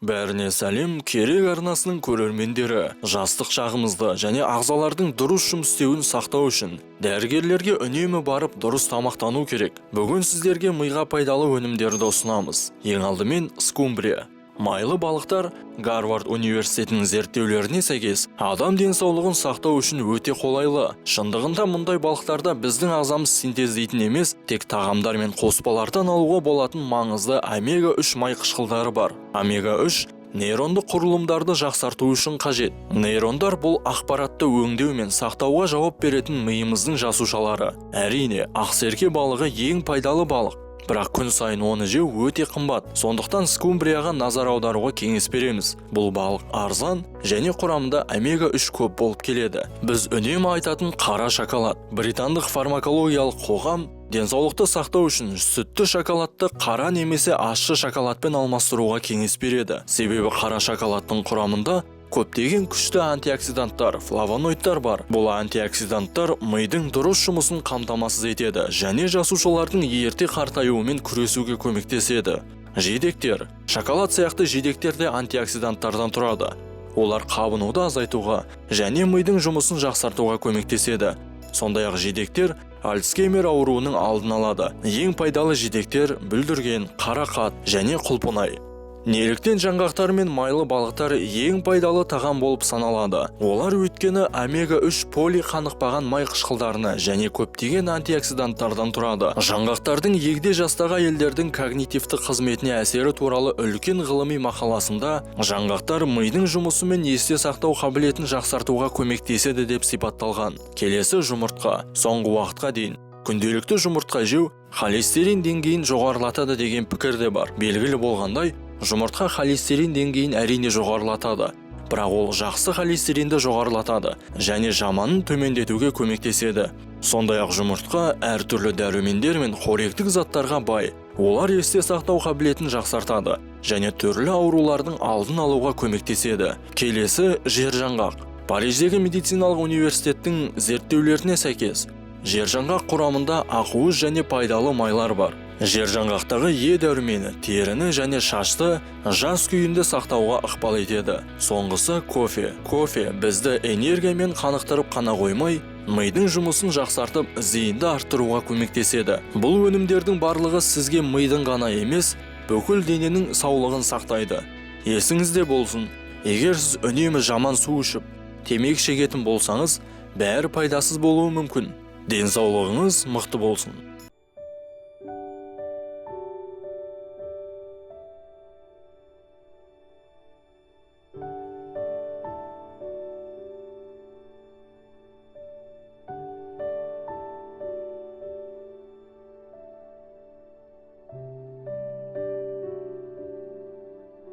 Бәріне сәлем, керек арнасының көрермендері, жастық шағымызды және ағзалардың дұрыс жұмыс істеуін сақтау үшін дәрігерлерге үнемі барып дұрыс тамақтану керек. Бүгін сіздерге миға пайдалы өнімдерді ұсынамыз. Ең алдымен скумбрия. Майлы балықтар Гарвард университетінің зерттеулеріне сәйкес адам денсаулығын сақтау үшін өте қолайлы. Шындығында мұндай балықтарда біздің ағзамыз синтездейтін емес, тек тағамдар мен қоспалардан алуға болатын маңызды омега-3 май қышқылдары бар. Омега-3 нейрондық құрылымдарды жақсарту үшін қажет. Нейрондар бұл ақпаратты өңдеу мен сақтауға жауап беретін миымыздың жасушалары. Әрине, ақсерке балығы ең пайдалы балық. Бірақ күн сайын оны жеу өте қымбат. Сондықтан скумбрияға назар аударуға кеңес береміз. Бұл балық арзан және құрамында омега-3 көп болып келеді. Біз үнемі айтатын қара шоколад. Британдық фармакологиялық қоғам денсаулықты сақтау үшін сүтті шоколадты қара немесе ащы шоколадпен алмастыруға кеңес береді. Себебі қара шоколадтың құрамында көптеген күшті антиоксиданттар, флавоноидтар бар. Бұл антиоксиданттар мидың дұрыс жұмысын қамтамасыз етеді және жасушалардың ерте қартаюымен күресуге көмектеседі. Жидектер. Шоколад сияқты жидектер де антиоксиданттардан тұрады. Олар қабынуды азайтуға және мидың жұмысын жақсартуға көмектеседі. Сондай-ақ жидектер Альцгеймер ауруының алдын алады. Ең пайдалы жидектер бүлдірген, қарақат және құлпынай. Неліктен жаңғақтар мен майлы балықтар ең пайдалы тағам болып саналады? Олар өйткені омега-3 полиқанықпаған май қышқылдарына және көптеген антиоксиданттардан тұрады. Жаңғақтардың егде жастағы әйелдердің когнитивті қызметіне әсері туралы үлкен ғылыми мақаласында жаңғақтар мидың жұмысы мен есте сақтау қабілетін жақсартуға көмектеседі деп сипатталған. Келесі жұмыртқа. Соңғы уақытқа дейін күнделікті жұмыртқа жеу холестерин деңгейін жоғарылатады деген пікір де бар. Белгілі болғандай, жұмыртқа холестерин деңгейін әрине жоғарылатады, бірақ ол жақсы холестеринді жоғарылатады және жаманын төмендетуге көмектеседі. Сондай-ақ жұмыртқа әртүрлі дәрумендер мен қоректік заттарға бай. Олар есте сақтау қабілетін жақсартады және түрлі аурулардың алдын алуға көмектеседі. Келесі жержаңғақ. Париждегі медициналық университеттің зерттеулеріне сәйкес жержаңғақ құрамында ақуыз және пайдалы майлар бар. Жержаңғақтағы Е дәрумені теріні және шашты жас күйінде сақтауға ықпал етеді. Соңғысы кофе. Кофе бізді энергиямен қанықтырып қана қоймай, мидың жұмысын жақсартып, зейінді арттыруға көмектеседі. Бұл өнімдердің барлығы сізге мидың ғана емес, бүкіл дененің саулығын сақтайды. Есіңізде болсын, егер сіз үнемі жаман су ішіп, темекі шегетін болсаңыз, бәрі пайдасыз болуы мүмкін. Денсаулығыңыз мықты болсын.